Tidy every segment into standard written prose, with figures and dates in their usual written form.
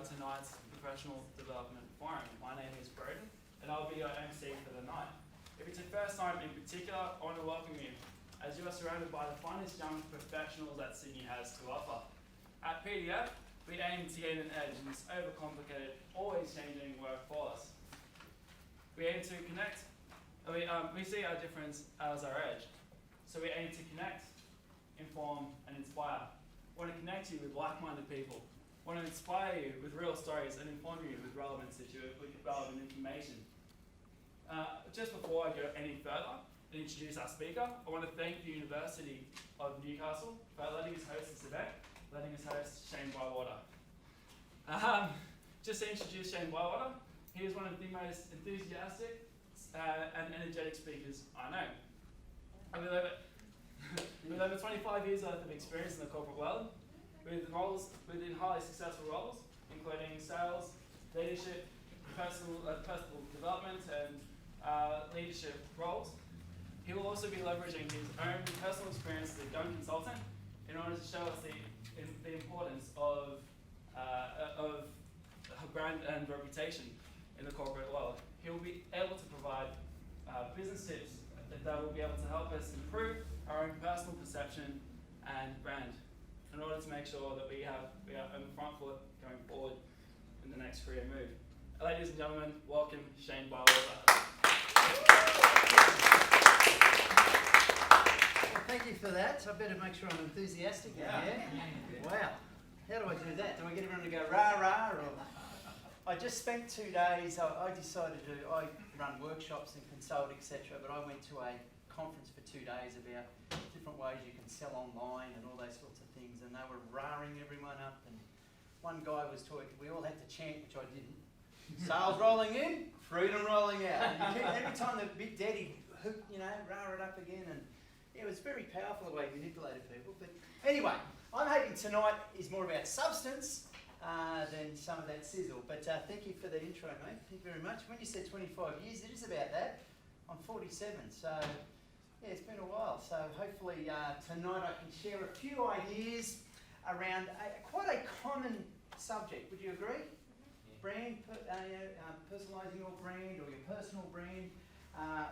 tonight's Professional Development Forum. My name is Broden, and I'll be your MC for the night. If it's your first time in particular, I want to welcome you, as you are surrounded by the finest young professionals that Sydney has to offer. At PDF, we aim to gain an edge in this overcomplicated, always changing workforce. We aim to connect, we see our difference as our edge. So we aim to connect, inform, and inspire. We want to connect you with like-minded people. We want to inspire you with real stories and inform you with relevant information. Just before I go any further and introduce our speaker, I want to thank the University of Newcastle for letting us host this event, letting us host Shane Bywater. Just to introduce Shane Bywater, he is one of the most enthusiastic and energetic speakers I know. With over 25 years worth of experience in the corporate world, within highly successful roles, including sales, leadership, personal development, and leadership roles. He will also be leveraging his own personal experience as a young consultant in order to show us the importance of brand and reputation in the corporate world. He will be able to provide business tips that will be able to help us improve our own personal perception and brand in order to make sure that we are on the front foot going forward in the next career move. Ladies and gentlemen, welcome Shane Bywater. Well, thank you for that. I better make sure I'm enthusiastic. Yeah. Wow. How do I do that? Do I get everyone to go rah rah? Or I just spent 2 days. I decided I run workshops and consult, etc. But I went to a conference for 2 days about different ways you can sell online and all those sorts of things, and they were rahing everyone up, and one guy was talking, we all had to chant, which I didn't. Sales rolling in, freedom rolling out. And every time the big daddy hook, rah it up again, and it was very powerful the way he manipulated people. But anyway, I'm hoping tonight is more about substance than some of that sizzle. But thank you for that intro, mate. Thank you very much. When you said 25 years, it is about that. I'm 47, so yeah, it's been a while. So hopefully tonight I can share a few ideas around quite a common subject. Would you agree? Yeah. Brand, personalising your brand or your personal brand,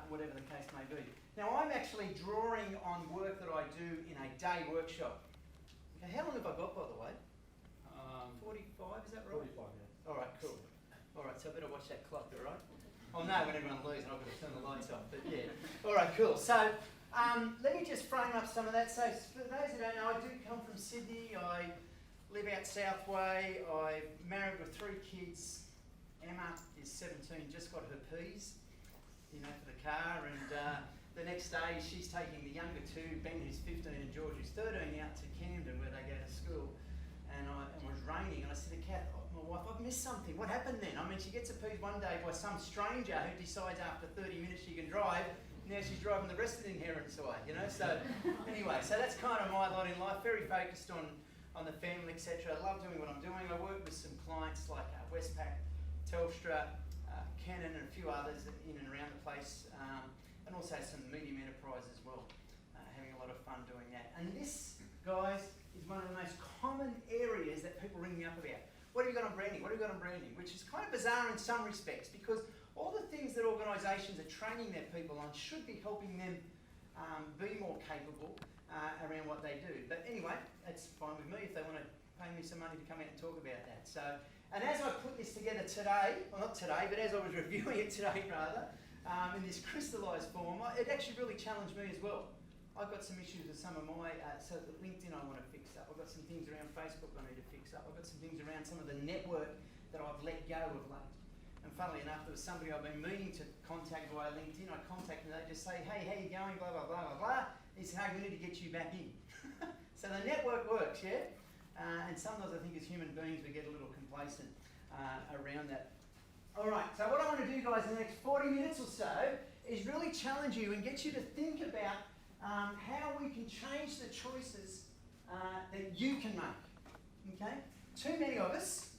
whatever the case may be. Now I'm actually drawing on work that I do in a day workshop. Okay, how long have I got, by the way? 45, is that right? 45, yeah. All right, cool. All right, so I better watch that clock, all right? I'll know when everyone leaves and I've got to turn the lights off, but yeah. All right, cool. So let me just frame up some of that. So for those who don't know, I do come from Sydney. I live out South Way. I'm married with 3 kids. Emma is 17, just got her P's, for the car. And the next day she's taking the younger 2, Ben who's 15 and George who's 13, out to Camden where they go to school. And it was raining, and I said to Kath, my wife, I've missed something. What happened then? I mean, she gets a P's one day by some stranger who decides after 30 minutes she can drive. Now she's driving the rest of the inheritance away, So anyway, so that's kind of my lot in life. Very focused on the family, etc. I love doing what I'm doing. I work with some clients like Westpac, Telstra, Canon, and a few others in and around the place, and also some medium enterprise as well. Having a lot of fun doing that. And this, guys, is one of the most common areas that people ring me up about. What have you got on branding? What have you got on branding? Which is kind of bizarre in some respects, because all the things that organisations are training their people on should be helping them be more capable around what they do. But anyway, that's fine with me if they want to pay me some money to come out and talk about that. So, and as I put this together today, well not today, but as I was reviewing it today rather, in this crystallised form, it actually really challenged me as well. I've got some issues with some of my, so LinkedIn I want to fix up. I've got some things around Facebook I need to fix up. I've got some things around some of the network that I've let go of late. And funnily enough, there was somebody I've been meaning to contact via LinkedIn. I contacted them, they just say, hey, how you going, blah, blah, blah, blah, blah. He said, hey, we need to get you back in. So the network works, yeah? And sometimes I think as human beings we get a little complacent around that. All right, so what I want to do, guys, in the next 40 minutes or so is really challenge you and get you to think about how we can change the choices that you can make, okay? Too many of us,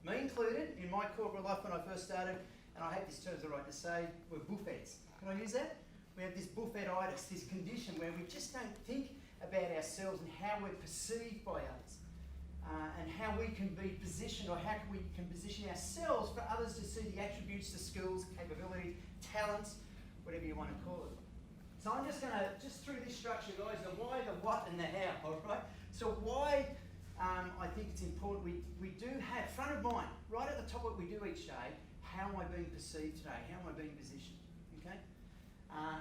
me included, in my corporate life when I first started, and I hope this term's the right to say, we're buffets. Can I use that? We have this buffetitis, this condition where we just don't think about ourselves and how we're perceived by others. and how we can be positioned, or how we can position ourselves for others to see the attributes, the skills, capabilities, talents, whatever you want to call it. So I'm just going to, just through this structure, guys, the why, the what, and the how, all right? So why, I think it's important, we do have front of mind, right at the top of what we do each day, how am I being perceived today? How am I being positioned, okay?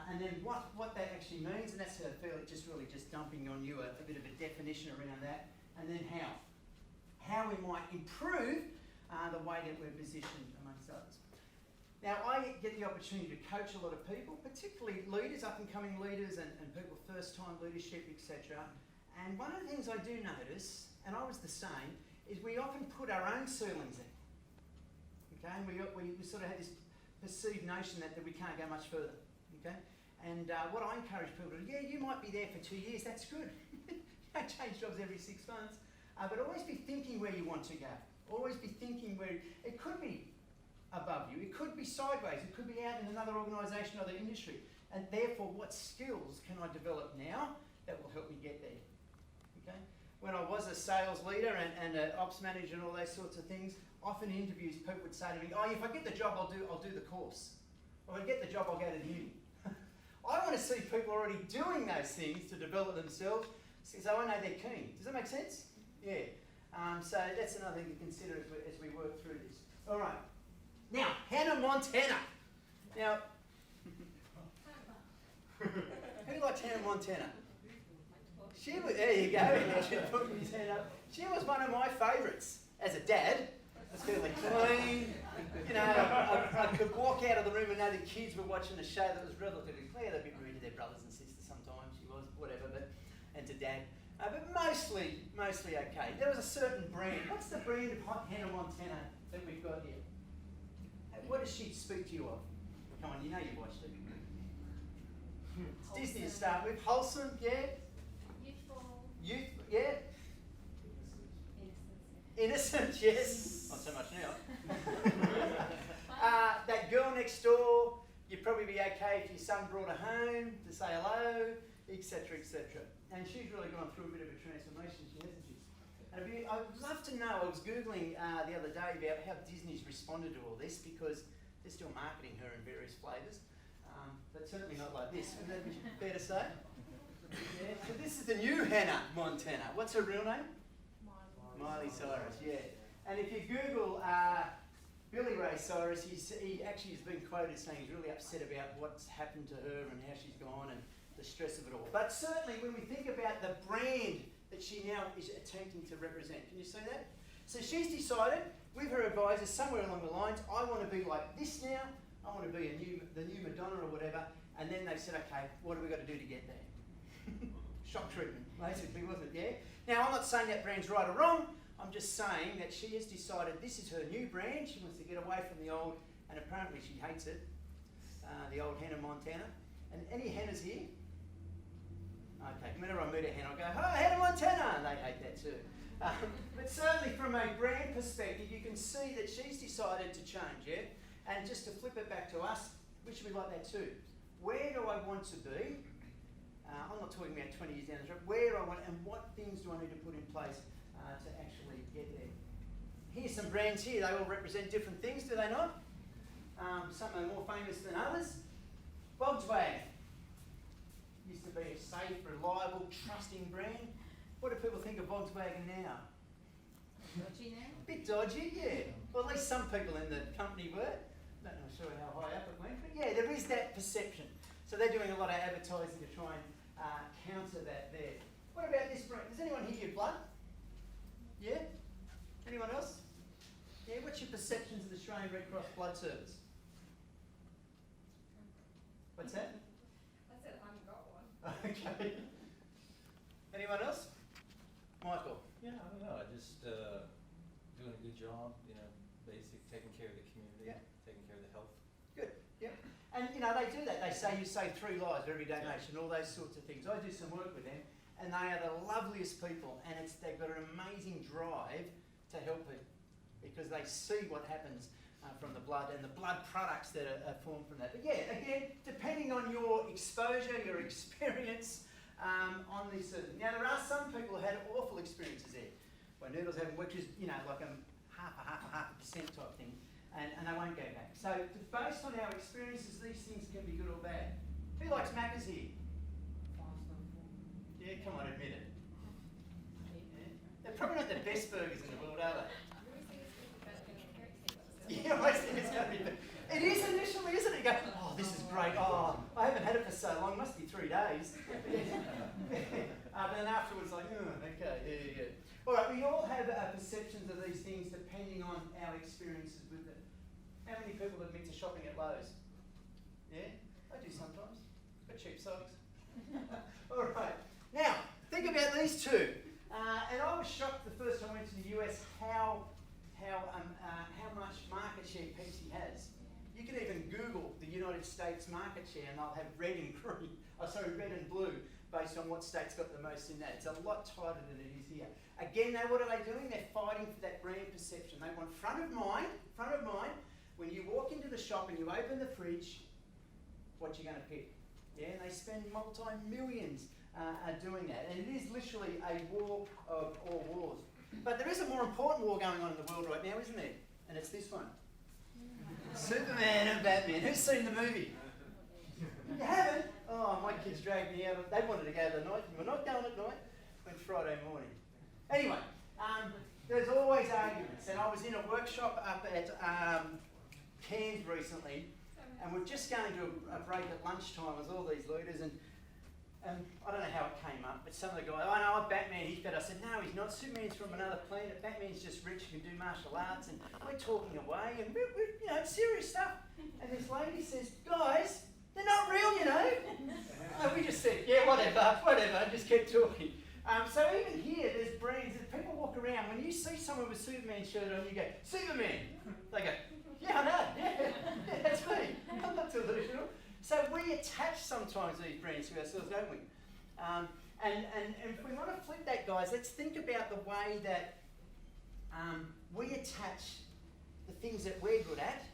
And then what that actually means, and that's how I feel it just really just dumping on you a bit of a definition around that, and then how. How we might improve the way that we're positioned amongst others. Now, I get the opportunity to coach a lot of people, particularly leaders, up-and-coming leaders, and people first-time leadership, etc. And one of the things I do notice, and I was the same, is we often put our own ceilings in. Okay, and we sort of have this perceived notion that we can't go much further. Okay, and what I encourage people to do, yeah, you might be there for 2 years, that's good. You don't change jobs every 6 months, but always be thinking where you want to go. Always be thinking where, it could be above you, it could be sideways, it could be out in another organisation, other industry, and therefore what skills can I develop now that will help me get there? Okay. When I was a sales leader and an ops manager and all those sorts of things, often in interviews people would say to me, oh, if I get the job, I'll do the course. Or if I get the job, I'll go to the uni. I want to see people already doing those things to develop themselves, so I know they're keen. Does that make sense? Yeah. So that's another thing to consider as we work through this. All right. Now, Hannah Montana. Now, who likes Hannah Montana? She was, there you go. She put his hand up. She was one of my favourites as a dad. It's fairly clean. You know, I could walk out of the room and know the kids were watching a show that was relatively clear. They're a bit rude to their brothers and sisters sometimes. She was, whatever, and to dad. But mostly okay. There was a certain brand. What's the brand of Hannah Montana that we've got here? What does she speak to you of? Come on, you know you watched it. It's Disney to start with. Wholesome, yeah. Youthful. Youth, yeah. Innocent, yes. Not so much now. That girl next door, you'd probably be okay if your son brought her home to say hello, etc., etc. And she's really gone through a bit of a transformation, hasn't she? And I'd love to know, I was Googling the other day about how Disney's responded to all this, because they're still marketing her in various flavours, but certainly not like this. Would that be fair to say? Yeah. So this is the new Hannah Montana. What's her real name? Miley Cyrus, yeah. And if you Google Billy Ray Cyrus, he actually has been quoted saying he's really upset about what's happened to her and how she's gone and the stress of it all. But certainly when we think about the brand that she now is attempting to represent, can you see that? So she's decided with her advisors somewhere along the lines, I want to be like this now, I want to be the new Madonna or whatever, and then they've said, okay, what have we got to do to get there? Shock treatment, basically, wasn't it? Yeah. Now, I'm not saying that brand's right or wrong. I'm just saying that she has decided this is her new brand. She wants to get away from the old, and apparently she hates it, the old Hannah Montana. And any Hannahs here? Okay, whenever I meet a Hannah, I go, oh, Hannah Montana! And they hate that too. But certainly from a brand perspective, you can see that she's decided to change, yeah? And just to flip it back to us, we should be like that too. Where do I want to be? I'm not talking about 20 years down the track. Where I want, and what things do I need to put in place to actually get there? Here's some brands here. They all represent different things, do they not? Some are more famous than others. Volkswagen used to be a safe, reliable, trusting brand. What do people think of Volkswagen now? Dodgy now? A bit dodgy, yeah. Well, at least some people in the company were. Not sure how high up it went, but yeah, there is that perception. So they're doing a lot of advertising to try and counter that there. What about this brand? Does anyone here give blood? Yeah? Anyone else? Yeah, what's your perceptions of the Australian Red Cross Blood Service? What's that? I said I haven't got one. Okay. Anyone else? Michael? Yeah, I don't know. I just doing a good job, you know, basic, taking care of the community, Yeah. taking care of the health. Good, yeah. And you know, they do that. They say you save 3 lives every donation, all those sorts of things. I do some work with them, and they are the loveliest people, and they've got an amazing drive to help people because they see what happens from the blood and the blood products that are formed from that. But yeah, again, depending on your exposure, your experience on this. Now, there are some people who had awful experiences there. Well, noodles haven't worked, which is, you know, like a half a percent type thing, and they won't go back. So based on our experiences, these things can be good or bad. Who likes Macca's here? Yeah, come on, admit it. Yeah. They're probably not the best burgers in the world, are they? Yeah, I think it's going to be. It is initially, isn't it? You go, oh, this is great. Oh, I haven't had it for so long. Must be 3 days. But then afterwards, like, okay, yeah. All right, we all have perceptions of these things depending on our experiences with it. How many people admit to shopping at Lowe's? Yeah, I do sometimes. For cheap socks. All right. Now, think about these two. And I was shocked the first time I went to the US how much market share Pepsi has. You can even Google the United States market share and they'll have red and green, red and blue, based on what state's got the most in that. It's a lot tighter than it is here. Again, what are they doing? They're fighting for that brand perception. They want front of mind. When you walk into the shop and you open the fridge, what you're going to pick. Yeah, and they spend multi-millions doing that. And it is literally a war of all wars. But there is a more important war going on in the world right now, isn't there? And it's this one. Superman and Batman. Who's seen the movie? You haven't? Oh, my kids dragged me out. They wanted to go the night. We're not going at night. Went Friday morning. Anyway, there's always arguments. And I was in a workshop up at Cairns recently, and we're just going to a break at lunchtime with all these leaders, and I don't know how it came up, but some of the guys, I know Batman, he's better. I said, no, he's not. Superman's from another planet. Batman's just rich, he can do martial arts, and we're talking away, and we're you know, it's serious stuff. And this lady says, guys, they're not real, you know. And we just said, yeah, whatever, just kept talking. So even here, there's brands that people walk around. When you see someone with a Superman shirt on, you go, Superman. They go, yeah, I know, yeah, that's me. I'm not delusional. So we attach sometimes these brands to ourselves, don't we? And if we want to flip that, guys, let's think about the way that we attach the things that we're good at,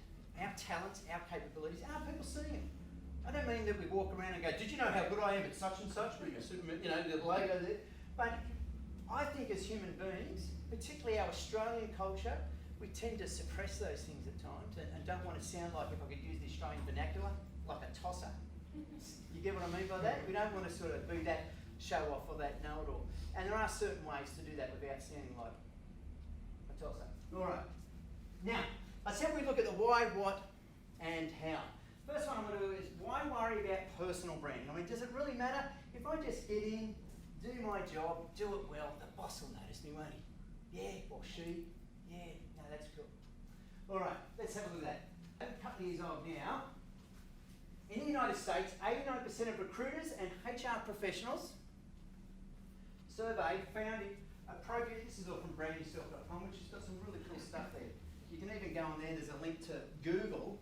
our talents, our capabilities. Are people seeing them? I don't mean that we walk around and go, did you know how good I am at such and such? Being a Superman, you know, the logo there. But I think as human beings, particularly our Australian culture, we tend to suppress those things at times and don't want to sound like, if I could use the Australian vernacular, like a tosser. You get what I mean by that? We don't want to sort of be that show off or that know-it-all. And there are certain ways to do that without sounding like a tosser. All right. Now, let's have we look at the why, what, and how. First one I'm going to do is, why worry about personal branding? I mean, does it really matter? If I just get in, do my job, do it well, the boss will notice me, won't he? Yeah, or she. Yeah, no, that's cool. All right, let's have a look at that. A couple of years old now. In the United States, 89% of recruiters and HR professionals surveyed found it appropriate. This is all from brandyourself.com, which has got some really cool stuff there. You can even go on there, there's a link to Google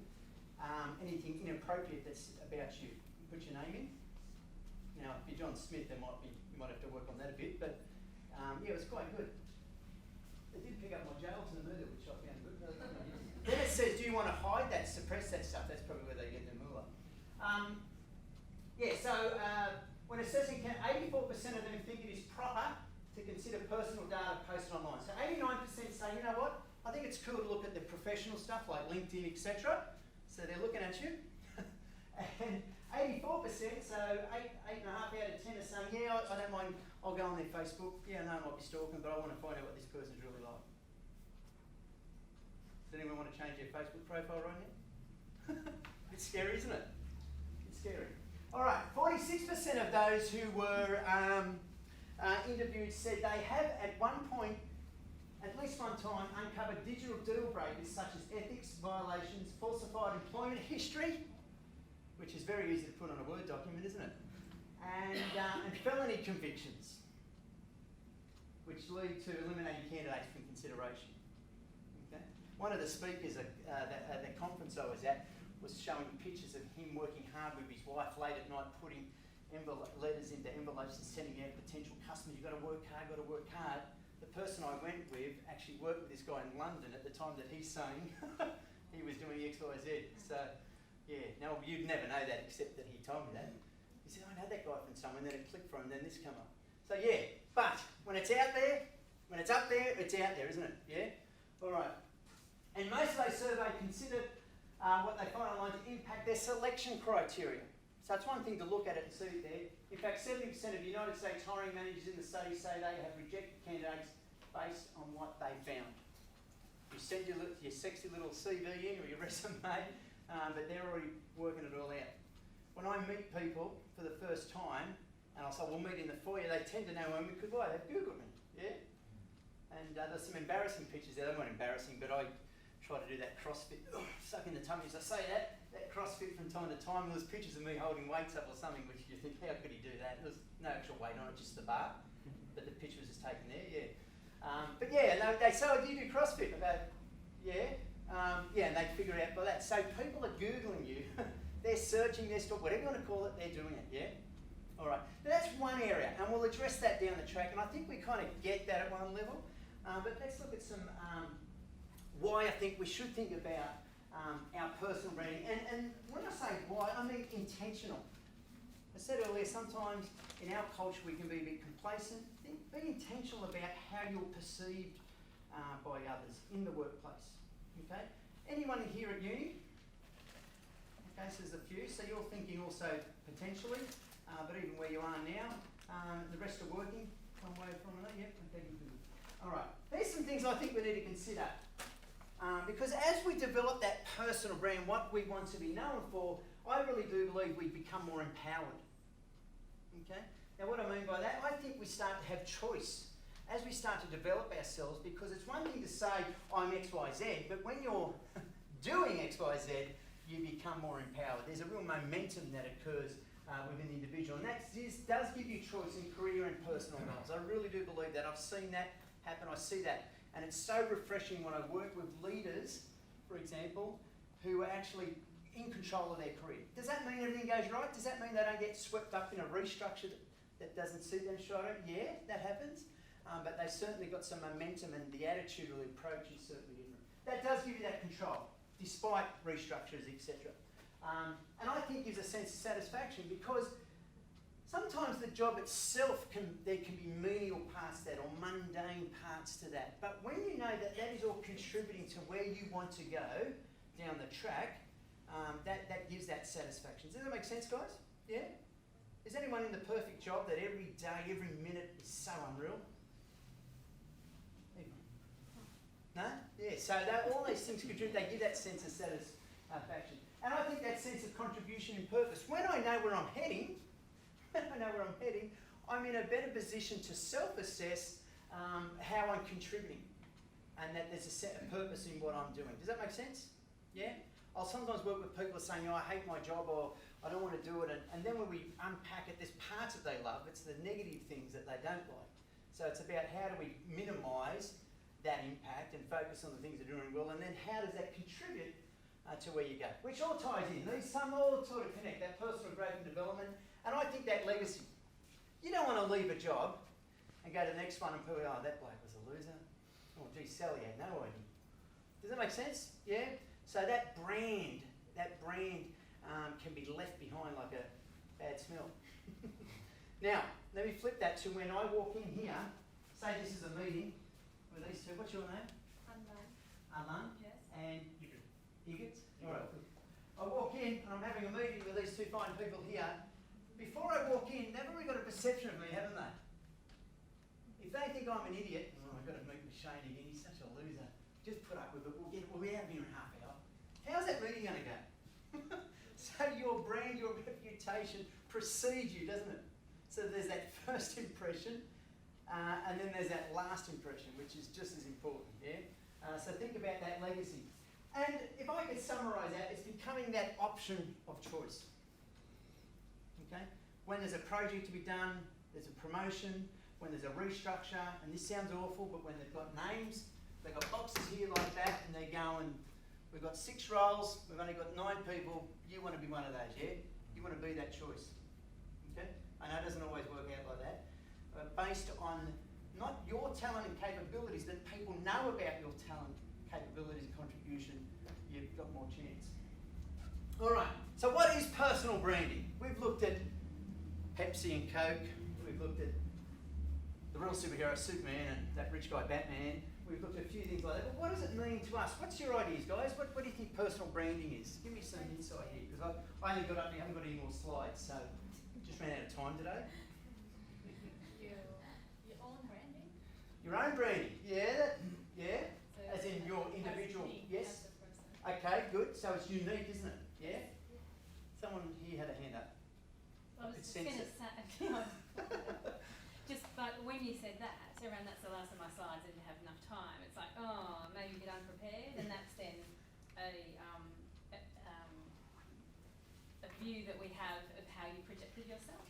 anything inappropriate that's about you. Put your name in. Now, if you're John Smith, you might have to work on that a bit, but yeah, it was quite good. They did pick up my jails in the middle, which I found good. Then it says, do you want to hide that, suppress that stuff? That's probably where they get their moolah. When assessing, 84% of them think it is proper to consider personal data posted online. So 89% say, you know what, I think it's cool to look at the professional stuff like LinkedIn, etc. So they're looking at you. And 84%, so 8.5 out of 10 are saying, yeah, I don't mind, I'll go on their Facebook. Yeah, I know I might be stalking, but I want to find out what this person's really like. Does anyone want to change their Facebook profile right now? It's scary, isn't it? It's scary. All right, 46% of those who were interviewed said they have at one point, at least one time, uncovered digital deal breakers such as ethics violations, falsified employment history, which is very easy to put on a Word document, isn't it? And felony convictions, which lead to eliminating candidates from consideration. Okay? One of the speakers at the conference I was at was showing pictures of him working hard with his wife late at night, putting letters into envelopes and sending out potential customers. You've got to work hard, got to work hard. The person I went with actually worked with this guy in London at the time that he's saying he was doing X, Y, Z. So, yeah, now you'd never know that except that he told me that. He said, I know that guy from somewhere, and then it clicked for him, and then this come up. So, yeah, but when it's out there, When it's up there, it's out there, isn't it? Yeah? All right. And most of those surveys considered what they find online to impact their selection criteria. So it's one thing to look at it and see it there. In fact, 70% of United States hiring managers in the study say they have rejected candidates based on what they found. You send your sexy little CV in or your resume, but they're already working it all out. When I meet people for the first time, and I'll say, we'll meet in the foyer, they tend to know me because why? They've Googled me, yeah? And there's some embarrassing pictures there. They weren't embarrassing, but I try to do that CrossFit, suck in the tummy as I say that CrossFit from time to time. There was pictures of me holding weights up or something, which you think, how could he do that? There was no actual weight on it, just the bar, but the picture was just taken there, yeah. But yeah, they say, oh, do you do CrossFit? I go, yeah. Yeah, and they figure out by that. So people are Googling you, they're searching their stock, whatever you want to call it, they're doing it, yeah? All right, now that's one area, and we'll address that down the track, and I think we kind of get that at one level, but let's look at some why I think we should think about our personal branding. And when I say why, I mean intentional. I said earlier, sometimes in our culture we can be a bit complacent. Be intentional about how you're perceived by others in the workplace. Okay? Anyone here at uni? Okay, so there's a few. So you're thinking also potentially, but even where you are now, the rest are working one way from another. Yep, okay, good. All right. There's some things I think we need to consider. Because as we develop that personal brand, what we want to be known for, I really do believe we become more empowered. Okay? Now what I mean by that, I think we start to have choice as we start to develop ourselves, because it's one thing to say, I'm X, Y, Z, but when you're doing X, Y, Z, you become more empowered. There's a real momentum that occurs within the individual, and that does give you choice in career and personal goals. I really do believe that. I've seen that happen. I see that. And it's so refreshing when I work with leaders, for example, who are actually in control of their career. Does that mean everything goes right? Does that mean they don't get swept up in a restructure that doesn't suit them? Yeah, that happens. But they've certainly got some momentum, and the attitude or the approach is certainly different. That does give you that control, despite restructures, etc. And I think gives a sense of satisfaction, because sometimes the job itself there can be menial parts to that, or mundane parts to that. But when you know that that is all contributing to where you want to go down the track, that gives that satisfaction. Does that make sense, guys? Yeah? Is anyone in the perfect job that every day, every minute is so unreal? No? Yeah, so all these things contribute, they give that sense of satisfaction. And I think that sense of contribution and purpose. When I know where I'm heading, I'm in a better position to self-assess how I'm contributing, and that there's a set of purpose in what I'm doing. Does that make sense? Yeah? I'll sometimes work with people saying, oh, I hate my job, or I don't want to do it, and then when we unpack it, there's parts that they love, it's the negative things that they don't like. So it's about how do we minimise that impact and focus on the things that are doing well, and then how does that contribute to where you go, which all ties in. These some all sort of connect, that personal growth and development, and I think that legacy. You don't want to leave a job and go to the next one and put, oh, that bloke was a loser. Oh, gee, Sally had no idea. Does that make sense? Yeah? So that brand can be left behind like a bad smell. Now, let me flip that to when I walk in here, say this is a meeting with these two. What's your name? Aman. Yes. And Higgins? All right. I walk in and I'm having a meeting with these two fine people here. Before I walk in, they've already got a perception of me, haven't they? If they think I'm an idiot, oh, I've got to meet with Shane again, he's such a loser. Just put up with it, we'll be out of here in half an hour. How's that meeting going to go? So your brand, your reputation precedes you, doesn't it? So there's that first impression, and then there's that last impression, which is just as important, yeah? So think about that legacy. And if I could summarise that, it's becoming that option of choice. Okay? When there's a project to be done, there's a promotion, when there's a restructure, and this sounds awful, but when they've got names, they've got boxes here like that, and they're going, we've got 6 roles, we've only got 9 people, you want to be one of those, yeah? You want to be that choice. Okay? I know it doesn't always work out like that, but based on not your talent and capabilities, that people know about your talent, capabilities and contribution, you've got more chance. All right, so what is personal branding? We've looked at Pepsi and Coke, we've looked at the real superhero, Superman, and that rich guy, Batman. We've looked at a few things like that. But what does it mean to us? What's your ideas, guys? What do you think personal branding is? Give me some insight here, because I only got up here, I haven't got any more slides, so just ran out of time today. Your own branding. Your own branding, yeah, yeah. So As in your individual, unique yes. as a person. Okay, good. So it's unique, isn't it? Yeah. Someone here had a hand up. I was could just sense going to it. say, but when you said that, around that's the last of my slides, I didn't have enough time. It's like, oh, maybe you get unprepared, and that's then a view that we have of how you projected yourself.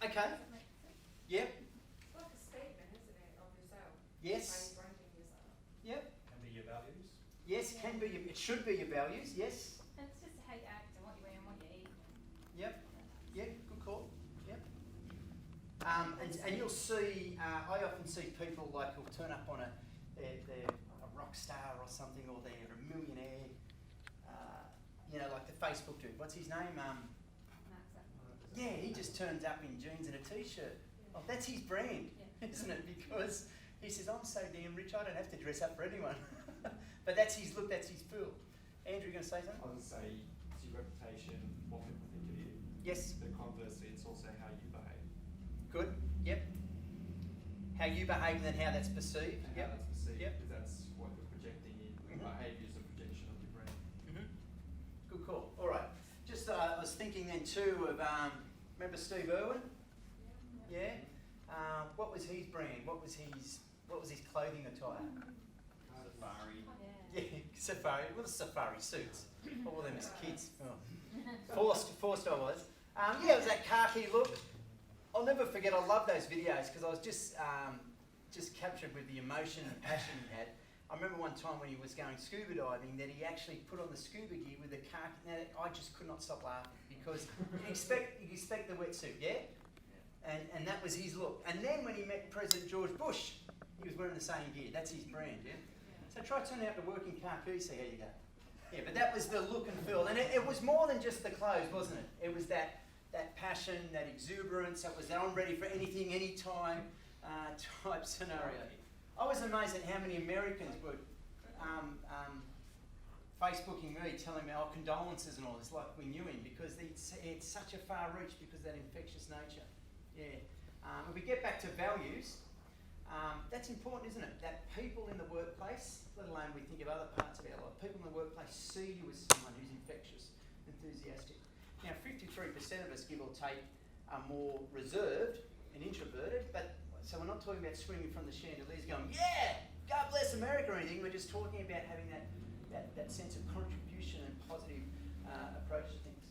Okay. Does that make sense? Yep. It's like a statement, isn't it, of yourself? Yes. How you branding yourself. Yep. Can be your values. Yes, can be. It should be your values. Yes. And it's just how you act and what you wear and what you eat. Yep. Yeah. Good call. Yep. And you'll see. I often see people like who'll turn up on they're a rock star or something, or they're a millionaire. You know, like the Facebook dude. What's his name? Yeah, he just turns up in jeans and a t-shirt. Yeah. Oh, that's his brand, Yeah. isn't it? Because he says, I'm so damn rich, I don't have to dress up for anyone. But that's his look, that's his feel. Andrew, you going to say something? I would say it's your reputation, what people think of you. Yes. But conversely, it's also how you behave. Good. Yep. How you behave and then how that's perceived. And Yep. how that's perceived, Yep. because that's what you're projecting in. Mhm. Behaviour is a projection of your brain. Mm-hmm. Good call. All right. Just I was thinking then too of remember Steve Irwin? Yeah. What was his brand? What was his clothing attire? Safari. Yeah, safari. Well, the safari suits. All of them as kids. Oh. Forced I was. Yeah, it was that khaki look. I'll never forget. I love those videos because I was just captured with the emotion and passion he had. I remember one time when he was going scuba diving that he actually put on the scuba gear with the khaki. Now, I just could not stop laughing because you expect the wetsuit, yeah? And that was his look. And then when he met President George Bush, he was wearing the same gear. That's his brand, yeah? So try turning out to work in khaki, see how you go. Yeah, but that was the look and feel. And it was more than just the clothes, wasn't it? It was that passion, that exuberance, that was that I'm ready for anything, anytime type scenario. I was amazed at how many Americans were Facebooking me, telling me, condolences and all this, like we knew him, because it's such a far reach because of that infectious nature. Yeah. If we get back to values, that's important, isn't it? That people in the workplace, let alone we think of other parts of our life, people in the workplace see you as someone who's infectious, enthusiastic. Now, 53% of us, give or take, are more reserved and introverted, but so we're not talking about swinging from the chandeliers going, yeah, God bless America or anything. We're just talking about having that sense of contribution and positive approach to things.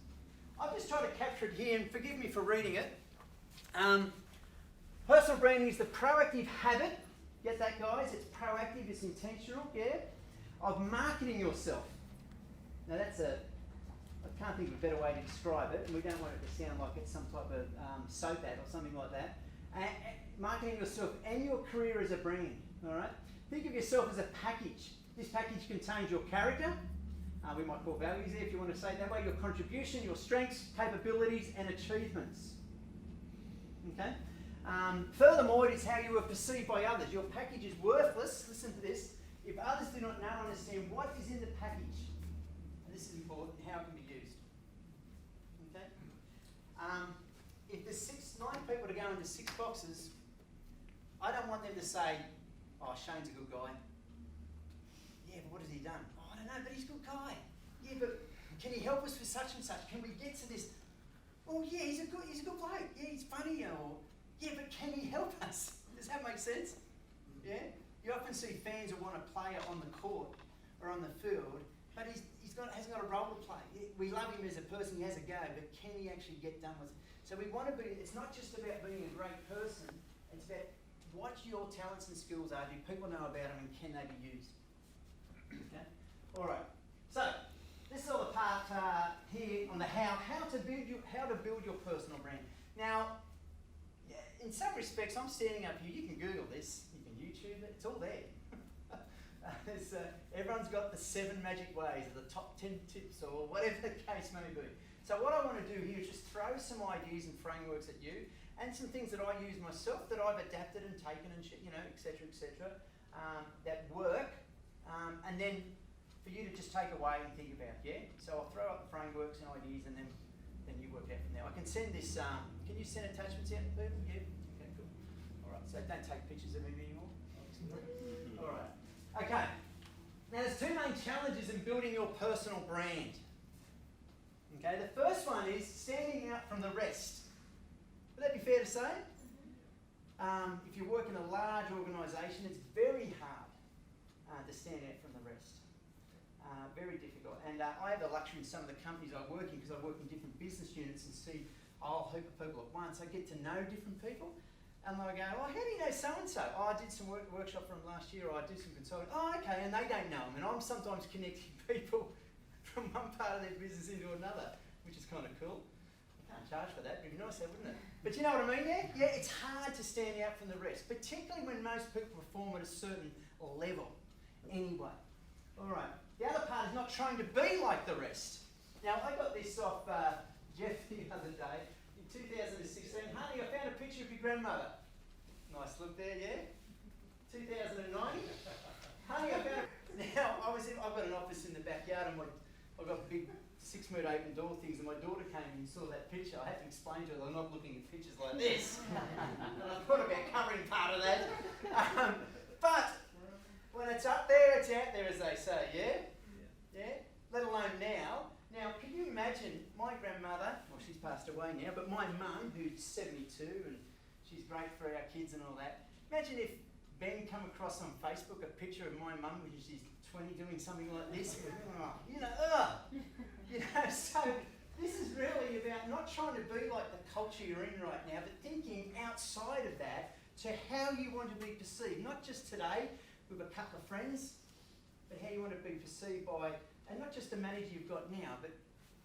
I've just tried to capture it here, and forgive me for reading it. Personal branding is the proactive habit, get that guys, it's proactive, it's intentional, yeah, of marketing yourself. Now I can't think of a better way to describe it, and we don't want it to sound like it's some type of soap ad or something like that. Marketing yourself and your career as a brand, all right? Think of yourself as a package. This package contains your character, we might call values there if you want to say it that way, your contribution, your strengths, capabilities and achievements. Okay? Furthermore, it is how you are perceived by others. Your package is worthless, listen to this, if others do not know or understand what is in the package. And this is important, how it can be used. Okay? If there's 9 people to go into 6 boxes, I don't want them to say, oh, Shane's a good guy. Yeah, but what has he done? Oh, I don't know, but he's a good guy. Yeah, but can he help us with such and such? Can we get to this? Oh, yeah, he's a good bloke. Yeah, he's funny. Or, yeah, but can he help us? Does that make sense? Yeah? You often see fans who want a player on the court or on the field, but hasn't got a role to play. We love him as a person, he has a go, but can he actually get done with it? So we want to be, it's not just about being a great person, it's about what your talents and skills are, do people know about them, and can they be used? Okay? All right. So this is all the part here on the how to build your personal brand. Now, in some respects, I'm standing up here. You can Google this, you can YouTube it. It's all there. Everyone's got the 7 magic ways, or the top 10 tips, or whatever the case may be. So what I want to do here is just throw some ideas and frameworks at you, and some things that I use myself that I've adapted and taken and etc., that work, and then for you to just take away and think about. Yeah. So I'll throw up the frameworks and ideas, and then you work out from there. I can send this. Can you send attachments out to people? Yeah. Okay. Cool. All right. So don't take pictures of me anymore. All right. Okay. Now there's two main challenges in building your personal brand. Okay, the first one is standing out from the rest. Would that be fair to say? If you work in a large organisation, it's very hard to stand out from the rest. Very difficult. And I have the luxury in some of the companies I work in, because I work in different business units and see a whole heap of people at once. I get to know different people. And I go, oh, how do you know so-and-so? Oh, I did some workshop for them last year, or I do some consulting. Oh, okay, and they don't know them. And I'm sometimes connecting people from one part of their business into another, which is kind of cool. I can't charge for that, but it'd be nice, wouldn't it? But you know what I mean, yeah? Yeah, it's hard to stand out from the rest, particularly when most people perform at a certain level anyway. All right, the other part is not trying to be like the rest. Now, I got this off Jeff the other day. In 2016, honey, I found a picture of your grandmother. Nice look there, yeah? 2090. Honey, I found. Now, I've got an office in the backyard, and I've got big 6 metre open door things, and my daughter came in and saw that picture. I had to explain to her that I'm not looking at pictures like this. And I thought about covering part of that. But when it's up there, it's out there, as they say, yeah? Yeah? Let alone now. Now, can you imagine my grandmother, well, she's passed away now, but my mum, who's 72, and she's great for our kids and all that. Imagine if Ben come across on Facebook a picture of my mum when she's 20 doing something like this. So this is really about not trying to be like the culture you're in right now, but thinking outside of that to how you want to be perceived. Not just today with a couple of friends, but how you want to be perceived by, and not just the manager you've got now, but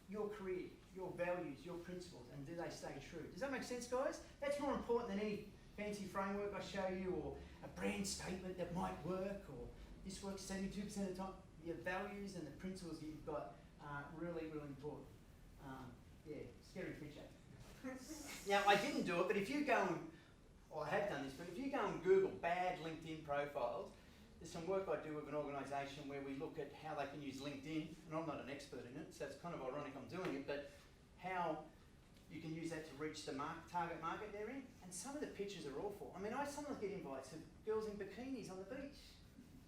your career, your values, your principles, and do they stay true? Does that make sense, guys? That's more important than any fancy framework I show you, or a brand statement that might work, or this works 72% of the time. Your values and the principles that you've got are really, really important. Yeah, scary picture. Now, I didn't do it, but if you go and, or I have done this, but if you go and Google bad LinkedIn profiles, there's some work I do with an organisation where we look at how they can use LinkedIn, and I'm not an expert in it, so it's kind of ironic I'm doing it, but how you can use that to reach the target market they're in, and some of the pictures are awful. I mean, I sometimes get invites of girls in bikinis on the beach.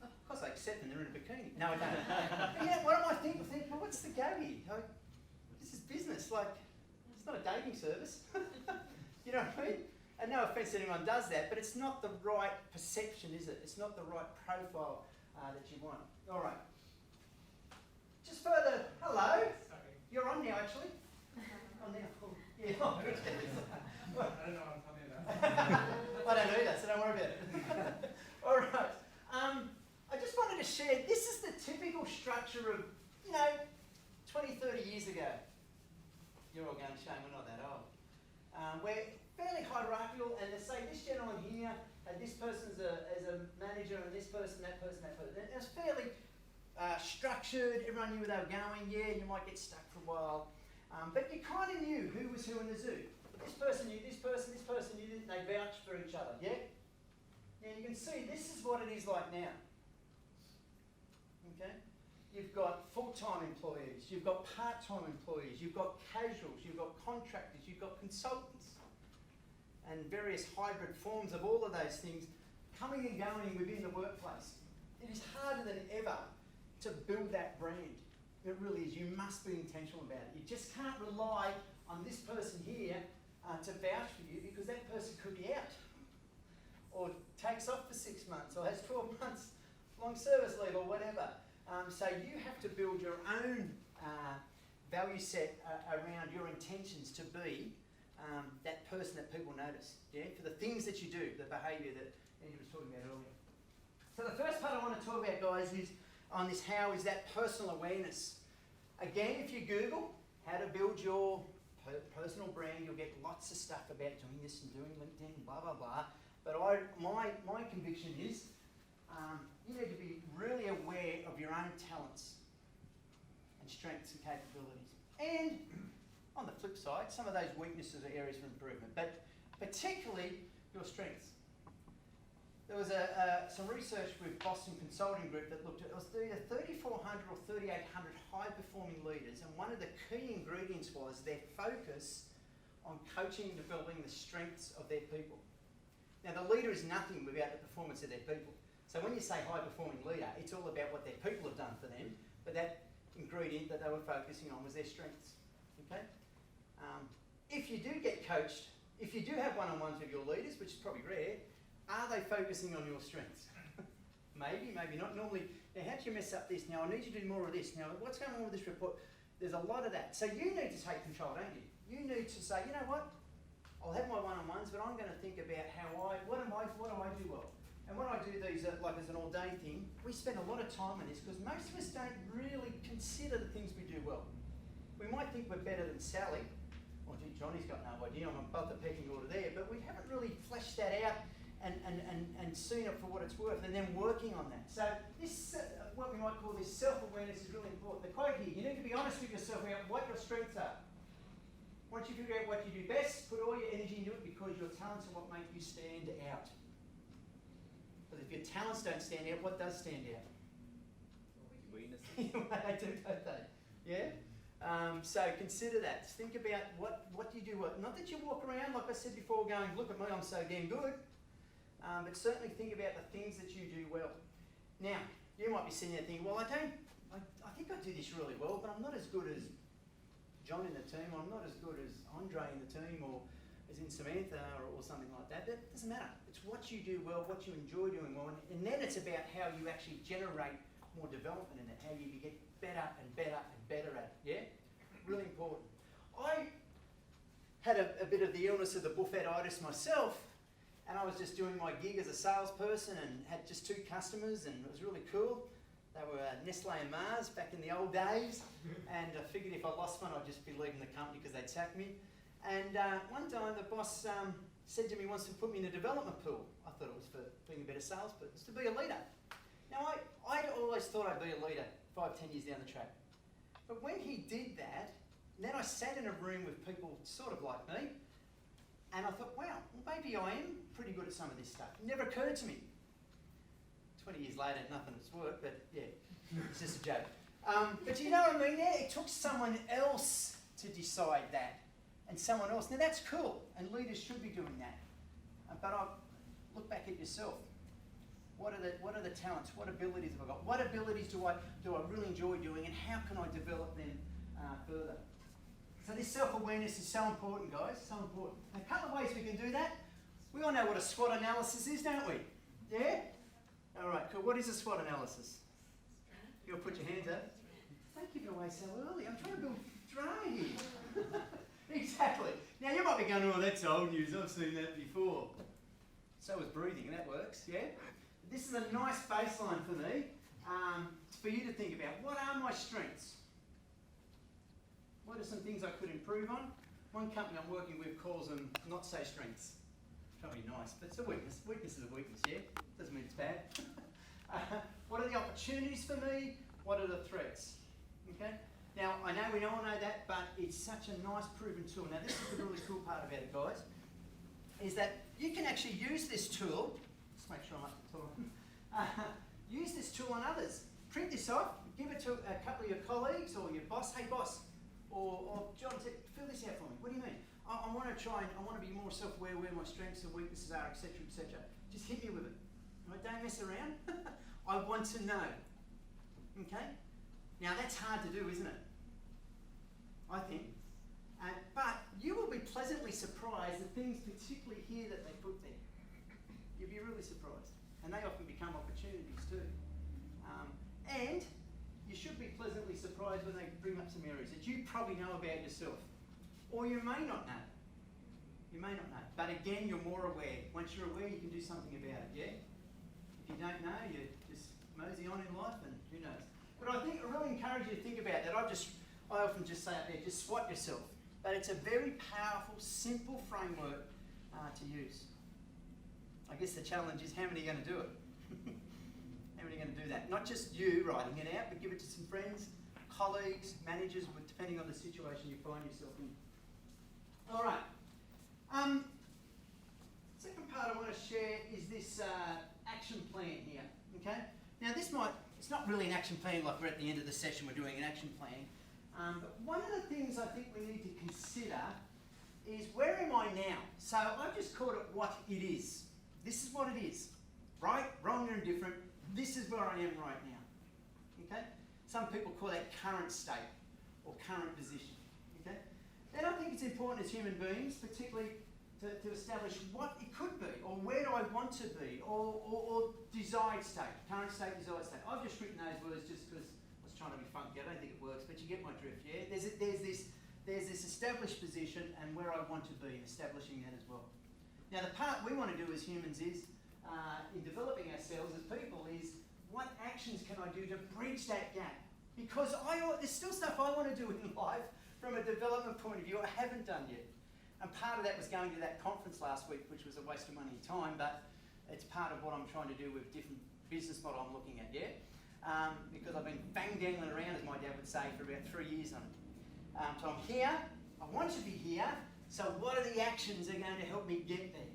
Of course I accept them, they're in a bikini. No, I don't. But yeah, what am I thinking? I think, well, what's the go here? This is business, like, it's not a dating service. You know what I mean? And no offence to anyone does that, but it's not the right perception, is it? It's not the right profile that you want. All right. Just further, hello. You're on now, actually. On now. Cool. Yeah. Oh, good. I don't know what I'm talking about. I don't know that, so don't worry about it. All right. I just wanted to share, this is the typical structure of, 20, 30 years ago. You're all going, Shane, we're not that old. We're fairly hierarchical, and they say this gentleman here, and this person as a manager, and this person, that person, that person. And it was fairly structured, everyone knew where they were going. Yeah, you might get stuck for a while. But you kind of knew who was who in the zoo. This person knew this person knew this, and they vouched for each other, yeah? Now you can see this is what it is like now. Okay? You've got full-time employees, you've got part-time employees, you've got casuals, you've got contractors, you've got consultants, and various hybrid forms of all of those things coming and going within the workplace. It is harder than ever to build that brand. It really is. You must be intentional about it. You just can't rely on this person here to vouch for you, because that person could be out, or takes off for 6 months, or has 12 months long service leave, or whatever. So you have to build your own value set around your intentions to be that person that people notice, yeah, for the things that you do, the behaviour that Andy was talking about earlier. So the first part I want to talk about, guys, is on this how is that personal awareness. Again, if you Google how to build your personal brand, you'll get lots of stuff about doing this and doing LinkedIn, blah, blah, blah. But my conviction is you need to be really aware of your own talents and strengths and capabilities. And on the flip side, some of those weaknesses are areas for improvement, but particularly your strengths. There was some research with Boston Consulting Group that looked at, it was either 3,400 or 3,800 high-performing leaders, and one of the key ingredients was their focus on coaching and developing the strengths of their people. Now, the leader is nothing without the performance of their people. So when you say high-performing leader, it's all about what their people have done for them, but that ingredient that they were focusing on was their strengths, okay? If you do get coached, if you do have one-on-ones with your leaders, which is probably rare, are they focusing on your strengths? Maybe, maybe not. Normally, now how do you mess up this? Now I need you to do more of this. Now what's going on with this report? There's a lot of that. So you need to take control, don't you? You need to say, you know what? I'll have my one-on-ones, but I'm going to think about what do I do well? And when I do these like as an ordained thing, we spend a lot of time on this because most of us don't really consider the things we do well. We might think we're better than Sally. Well, gee, Johnny's got no idea, I'm above the pecking order there, but we haven't really fleshed that out and seen it for what it's worth, and then working on that. So this, what we might call this self-awareness is really important. The quote here, you need to be honest with yourself about what your strengths are. Once you figure out what you do best, put all your energy into it because your talents are what make you stand out. But if your talents don't stand out, what does stand out? Weaknesses. They do, don't they? Yeah? So consider that. Think about what you do well. Not that you walk around, like I said before, going, look at me, I'm so damn good. But certainly think about the things that you do well. Now, you might be sitting there thinking, well, I think I do this really well, but I'm not as good as John in the team, I'm not as good as Andre in the team, or as in Samantha, or something like that. That doesn't matter. It's what you do well, what you enjoy doing well, and then it's about how you actually generate more development in it, how you get better and better and better at it, yeah? Really important. I had a bit of the illness of the buffetitis myself, and I was just doing my gig as a salesperson and had just 2 customers, and it was really cool. They were Nestle and Mars back in the old days, and I figured if I lost one, I'd just be leaving the company because they'd sack me. And one time the boss said to me, wants to put me in a development pool. I thought it was for being a better salesperson, to be a leader. Now, I'd always thought I'd be a leader 5-10 years down the track. But when he did that, then I sat in a room with people sort of like me, and I thought, wow, well, maybe I am pretty good at some of this stuff. It never occurred to me. 20 years later, nothing has worked, but yeah, it's just a joke. But you know what I mean? Yeah, it took someone else to decide that, and someone else. Now that's cool, and leaders should be doing that. But I'll look back at yourself. What are the talents? What abilities have I got? What abilities do I really enjoy doing, and how can I develop them further? So this self-awareness is so important, guys, so important. A couple of ways we can do that. We all know what a SWOT analysis is, don't we? Yeah? All right, cool. What is a SWOT analysis? You'll put your hands up. Don't give it away so early. I'm trying to build drama here. Exactly. Now you might be going, oh, that's old news. I've seen that before. So is breathing, and that works, yeah? This is a nice baseline for me, for you to think about. What are my strengths? What are some things I could improve on? One company I'm working with calls them not so strengths. Trying to be nice, but it's a weakness. Weakness is a weakness, yeah? Doesn't mean it's bad. What are the opportunities for me? What are the threats? Okay? Now, I know we all know that, but it's such a nice proven tool. Now, this is the really cool part about it, guys, is that you can actually use this tool. Let's make sure I'm up to the tool. Use this tool on others. Print this off, give it to a couple of your colleagues or your boss. Hey, boss, or John, fill this out for me. What do you mean? I want to be more self-aware where my strengths and weaknesses are, etc., etc. Just hit me with it. Right? Don't mess around. I want to know. Okay? Now that's hard to do, isn't it? I think. But you will be pleasantly surprised at things, particularly here, that they put there. You'll be really surprised. And they often become opportunities too. And you should be pleasantly surprised when they bring up some areas that you probably know about yourself. Or you may not know. You may not know. But again, you're more aware. Once you're aware, you can do something about it, yeah? If you don't know, you just mosey on in life and who knows. But I think I really encourage you to think about that. I often just say out there, just SWOT yourself. But it's a very powerful, simple framework to use. I guess the challenge is how many are going to do it? How many are going to do that? Not just you writing it out, but give it to some friends, colleagues, managers, depending on the situation you find yourself in. All right. Second part I want to share is this action plan here. Okay. Now this it's not really an action plan like we're at the end of the session, we're doing an action plan. But one of the things I think we need to consider is where am I now? So I've just called it what it is. This is what it is. Right, wrong, or indifferent. This is where I am right now. Okay? Some people call that current state or current position. Okay? Then I think it's important as human beings, particularly to establish what it could be, or where do I want to be, or desired state, current state, desired state. I've just written those words just because I was trying to be funky. I don't think it works, but you get my drift, yeah? There's this established position and where I want to be, establishing that as well. Now the part we want to do as humans is, in developing ourselves as people, is what actions can I do to bridge that gap? Because there's still stuff I want to do in life from a development point of view I haven't done yet. And part of that was going to that conference last week, which was a waste of money and time, but it's part of what I'm trying to do with different business model I'm looking at, yeah? Because I've been bang dangling around, as my dad would say, for about 3 years on it. So I'm here, I want to be here, so what are the actions that are going to help me get there?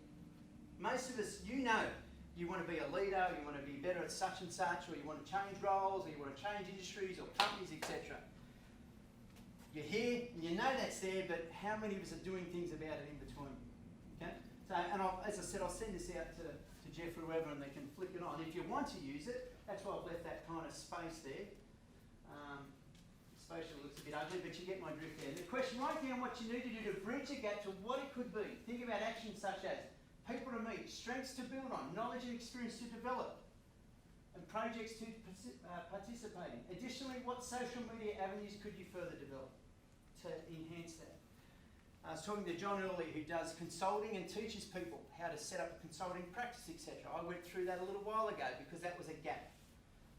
Most of us, you know, you want to be a leader, you want to be better at such and such, or you want to change roles, or you want to change industries or companies, etc. You're here, and you know that's there, but how many of us are doing things about it in between? Okay? So, and as I said, I'll send this out to Jeff or whoever, and they can flick it on. If you want to use it, that's why I've left that kind of space there. Spatial looks a bit ugly, but you get my drift there. The question, write down what you need to do to bridge a gap to what it could be. Think about actions such as people to meet, strengths to build on, knowledge and experience to develop, and projects to participate in. Additionally, what social media avenues could you further develop to enhance that? I was talking to John earlier, who does consulting and teaches people how to set up a consulting practice, etc. I went through that a little while ago because that was a gap.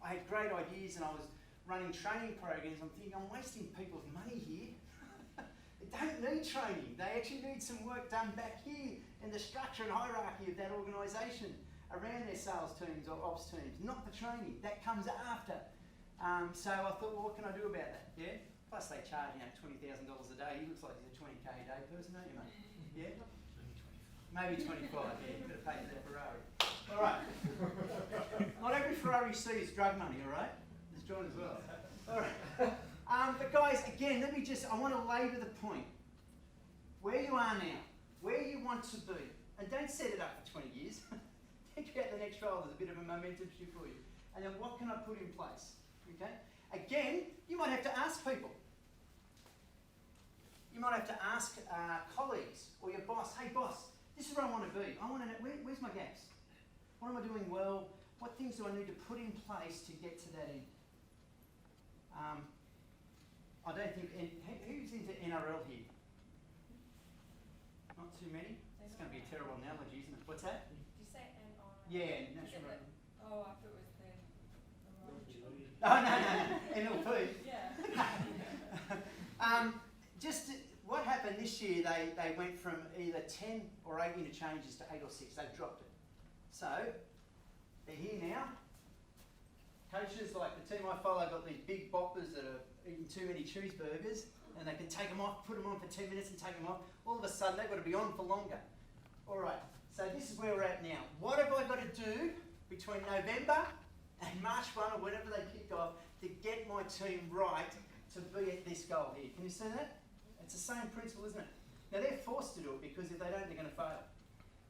I had great ideas and I was running training programs. I'm thinking, I'm wasting people's money here. They don't need training. They actually need some work done back here in the structure and hierarchy of that organisation around their sales teams or ops teams, not the training. That comes after. So I thought, well, what can I do about that? Yeah. Plus they charge, $20,000 a day. He looks like he's a 20k a day person, don't you, mate? Yeah? Maybe 25, yeah. You've got to pay for that Ferrari. All right. Not every Ferrari you see is drug money, all right? There's John as well. All right. But guys, again, I want to labour the point. Where you are now, where you want to be, and don't set it up for 20 years. Think about the next role as a bit of a momentum shift for you. And then what can I put in place? Okay? Again, you might have to ask people. You might have to ask colleagues or your boss, hey boss, this is where I want to be. I want to know, where's my gaps? What am I doing well? What things do I need to put in place to get to that end? I don't think, who's into NRL here? Not too many? It's going to be a terrible analogy, isn't it? What's that? Did you say NRL? Yeah, National Rugby. Oh, I thought it was the Oh, no, NLP. Yeah. Just what happened this year, they went from either 10 or 8 interchanges to 8 or 6. They've dropped it. So, they're here now. Coaches like the team I follow got these big boppers that are eating too many cheeseburgers, and they can take them off, put them on for 10 minutes and take them off. All of a sudden, they've got to be on for longer. All right, so this is where we're at now. What have I got to do between November and March 1 or whenever they kick off to get my team right to be at this goal here? Can you see that? It's the same principle, isn't it? Now, they're forced to do it because if they don't, they're going to fail.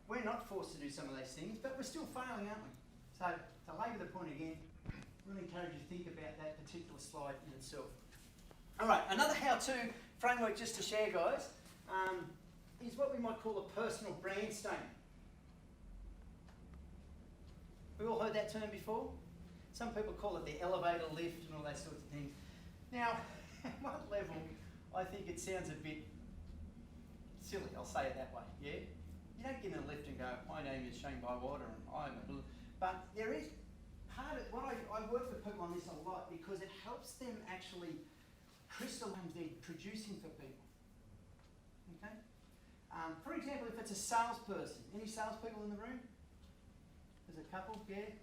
We're not forced to do some of those things, but we're still failing, aren't we? So, to labour the point again, really encourage you to think about that particular slide in itself. All right, another how-to framework just to share, guys, is what we might call a personal brand statement. We all heard that term before? Some people call it the elevator lift and all that sorts of things. Now, at one level, I think it sounds a bit silly, I'll say it that way, yeah? You don't get in a lift and go, my name is Shane Bywater and I'm a... But there is part of what I work with people on this a lot because it helps them actually crystallise they're producing for people. Okay? For example, if it's a salesperson, any salespeople in the room? There's a couple, yeah?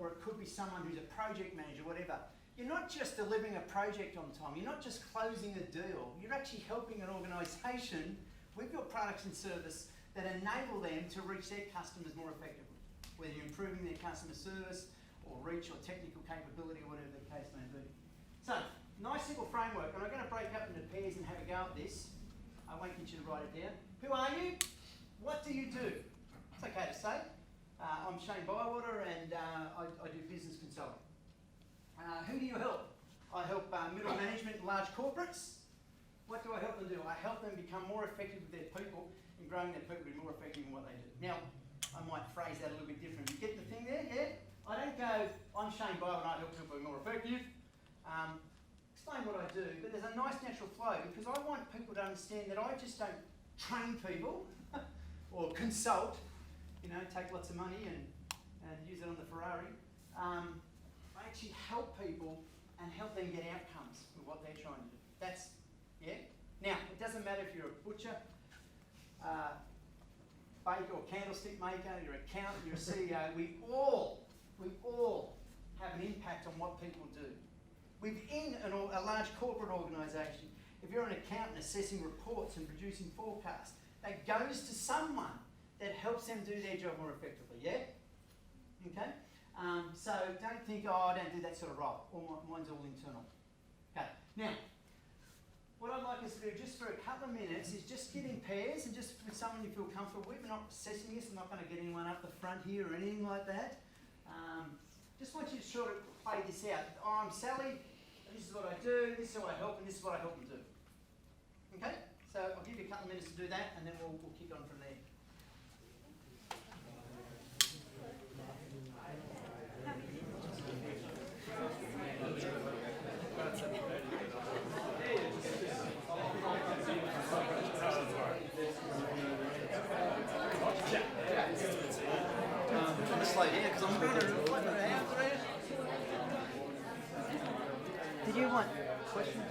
Or it could be someone who's a project manager, whatever. You're not just delivering a project on time, you're not just closing a deal, you're actually helping an organisation We've got products and service that enable them to reach their customers more effectively, whether you're improving their customer service or reach or technical capability or whatever the case may be. So, nice simple framework, and I'm going to break up into pairs and have a go at this. I won't get you to write it down. Who are you? What do you do? It's okay to say. I'm Shane Bywater, and I do business consulting. Who do you help? I help middle management and large corporates. What do I help them do? I help them become more effective with their people and growing their people to be more effective in what they do. Now, I might phrase that a little bit different. You get the thing there, yeah? I don't go, I'm Shane Bywater and I help people be more effective. Explain what I do, but there's a nice natural flow because I want people to understand that I just don't train people or consult, you know, take lots of money and use it on the Ferrari. I actually help people and help them get outcomes with what they're trying to do. That's, yeah? Now, it doesn't matter if you're a butcher, baker or candlestick maker, you're an accountant, you're a CEO, we all have an impact on what people do. Within a large corporate organisation, if you're an accountant assessing reports and producing forecasts, that goes to someone that helps them do their job more effectively, yeah? Okay? So don't think, oh, I don't do that sort of role. Mine's all internal. Okay, now, what I'd like us to do just for a couple of minutes is just get in pairs and just with someone you feel comfortable with. We're not assessing this, I'm not going to get anyone up the front here or anything like that. Just want you to sort of play this out. Oh, I'm Sally, this is what I do, this is how I help, and this is what I help them do. Okay? So I'll give you a couple of minutes to do that, and then we'll kick on from there. I'm trying to slow down because I'm running around. Did you want questions?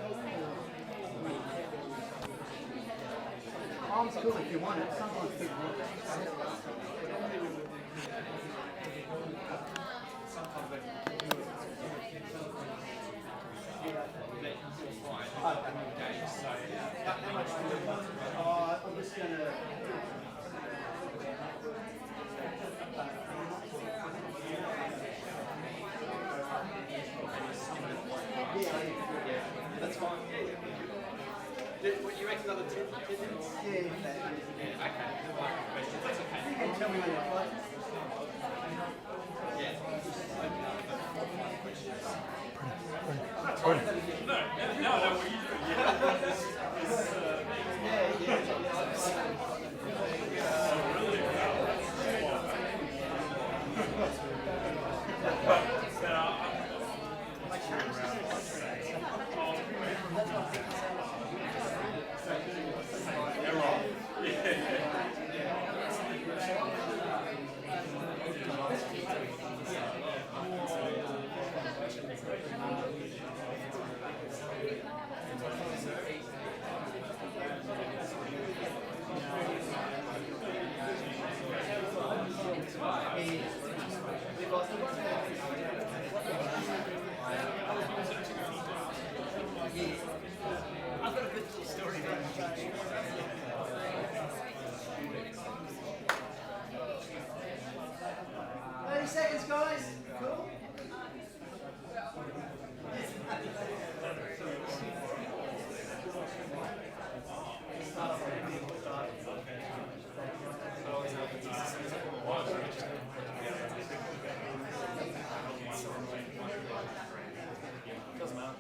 Arms cool if you want it. Sometimes people want that. I'm just going to... That's fine. What, you reckon another 10 minutes? Yeah, Okay. Questions, that's okay. you can tell me when you're close. Yeah. Questions. No, now I know what you do. I've got a good story about it. 30 seconds, guys. Cool. Doesn't matter.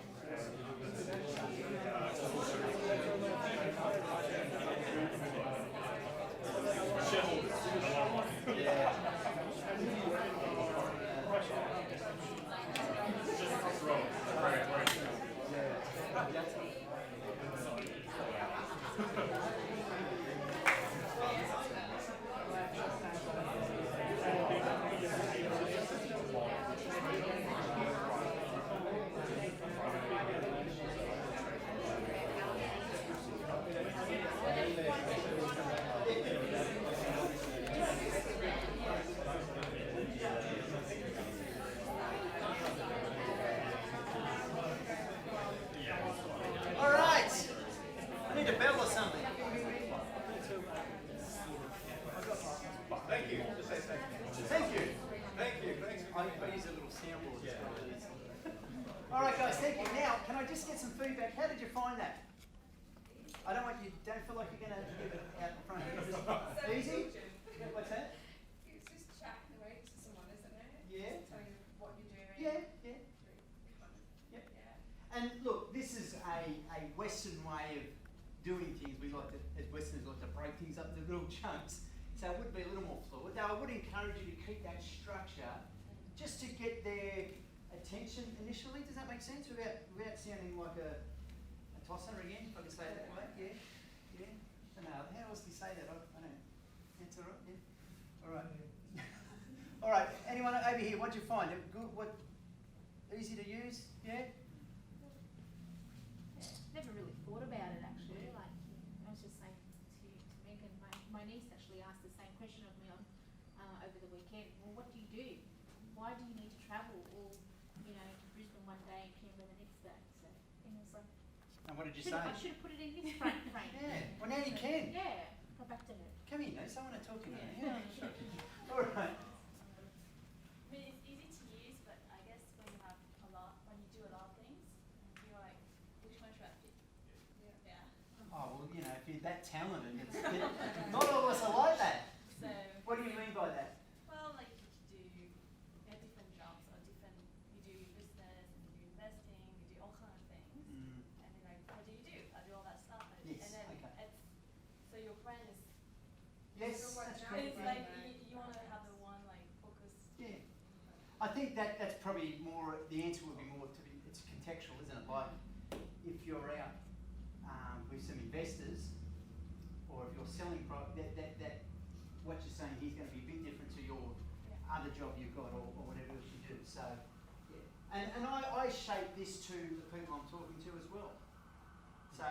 But here's a little sample. All right, guys, thank you. Now, can I just get some feedback? How did you find that? I don't want you, don't feel like you're going to have to give it out the front here. Easy? Yeah, what's that? It's just chatting away to someone, isn't it? Yeah. Just telling them what you're doing. Yeah, yeah. Yep. Yeah. And look, this is a Western way of doing things. We like to, as Westerners, like to break things up into little chunks. So it would be a little more fluid. Now, I would encourage you to keep that structure just to get their attention initially. Does that make sense? Without sounding like a tosser again, if I can say it that way. Yeah, yeah. I don't know. How else do you say that? I don't know. That's all right. Yeah. All right. All right. Anyone over here? What'd you find? Good. What? Easy to use? Yeah. Never really thought about it actually. Like I was just saying to Megan, my niece actually asked the same question of me on over the weekend. Well, what do you do? Why do you need to travel all, to Brisbane one day and Canberra the next day? So it was like. And what did you say? I should have put it in this frame. Yeah. Well, now you can. Yeah. Go back to her. Come here, Nose. I want to talk to you. Yeah. All right. I mean, it's easy to use, but I guess when you do a lot of things, you're like, which one should I pick? Yeah. Oh, well, if you're that talented, not all of us are like that. So. What do you mean by that? Well, like you have different jobs or different. You do business and you do investing. You do all kind of things. Mm. And then like, what do you do? I do all that stuff. Yes, And then okay. so your brain is. Yes, So what that's now? great. It's like you want to have the one like focus. Yeah. I think that's probably more, the answer would be more it's contextual, isn't it? Like, if you're out with some investors, or if you're selling product, that what you're saying here is going to be a bit different to your other job you've got or whatever else you do. So, yeah. And I shape this to the people I'm talking to as well. So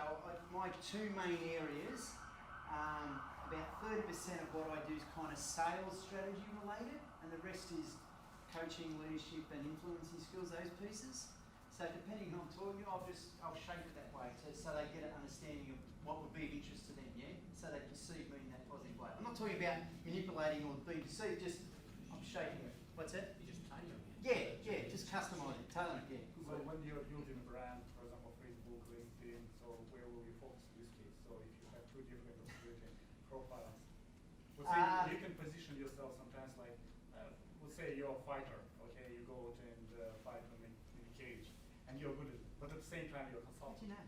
my two main areas, about 30% of what I do is kind of sales strategy related, and the rest is coaching, leadership and influencing skills, those pieces. So depending on who I'm talking to, I'll shape it that way so they get an understanding of what would be of interest to them, yeah? So they perceive me in that positive way. I'm not talking about manipulating or being deceived, just I'm shaping it. What's that? You just tailor it. Yeah, just customise it, tailor it, yeah. So when you're using a brand, for example, Facebook, LinkedIn, so where will you focus in this case? So if you have two different profiles, let's say you can position yourself sometimes like, let's say you're a fighter, okay, you go out and fight in the cage, and you're good at it, but at the same time you're a How do consultant. you know?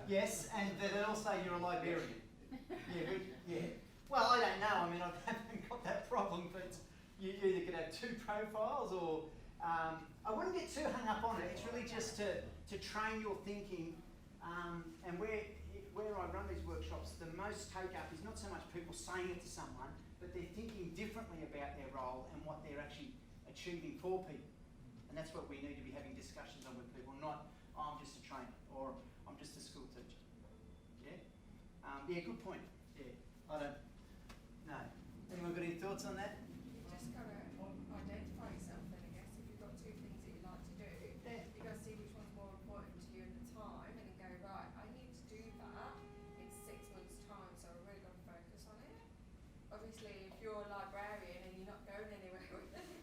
Yes, and then also you're a librarian. Yeah. Well, I don't know. I mean, I haven't got that problem, but you either could have two profiles or I wouldn't get too hung up on it. It's really just to train your thinking. And where I run these workshops, the most take up is not so much people saying it to someone, but they're thinking differently about their role and what they're actually achieving for people. And that's what we need to be having discussions on with people, not, oh, I'm just a trainer or I'm just a school teacher. Yeah? Yeah, good point. Yeah, I don't know. Anyone got any thoughts on that? You've just got to identify yourself then, I guess. If you've got two things that you like to do, you've got to see which one's more important to you at the time and then go, right, I need to do that in 6 months' time, so I've really got to focus on it. Obviously, if you're a librarian and you're not going anywhere with it,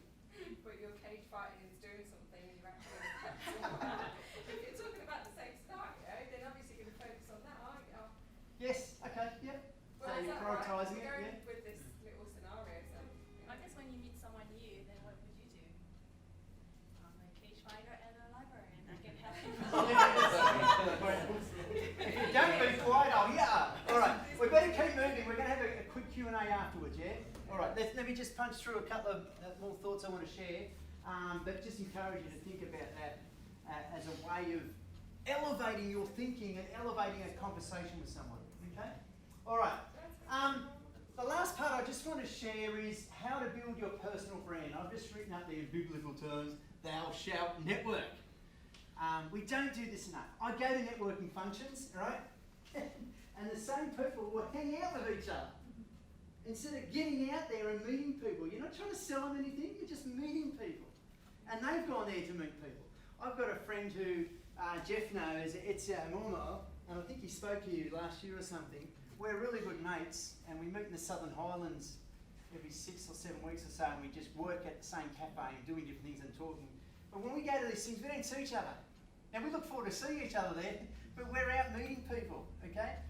but you're cage fighting and doing something and you're actually going to practice on that, if you're talking about the same scenario, then obviously you're going to focus on that, aren't you? Yes, okay, yep. Well, So is you're that right? prioritising We're it, going yeah? with this little scenario, so. I guess when you meet someone new, then what would you do? I'm a cage fighter and a librarian. I can help you. If you don't be quiet, I'll yeah. All right, we've got to keep moving. We're going to have a quick Q&A afterwards, yeah? All right, let me just punch through a couple of more thoughts I want to share, but just encourage you to think about that as a way of elevating your thinking and elevating a conversation with someone, okay? All right, the last part I just want to share is how to build your personal brand. I've just written up there in biblical terms, thou shalt network. We don't do this enough. I go to networking functions, right? And the same people will hang out with each other. Instead of getting out there and meeting people, you're not trying to sell them anything, you're just meeting people. And they've gone there to meet people. I've got a friend who Jeff knows, it's Momo, and I think he spoke to you last year or something. We're really good mates, and we meet in the Southern Highlands every 6 or 7 weeks or so, and we just work at the same cafe and doing different things and talking. But when we go to these things, we don't see each other. Now we look forward to seeing each other there, but we're out meeting people, okay?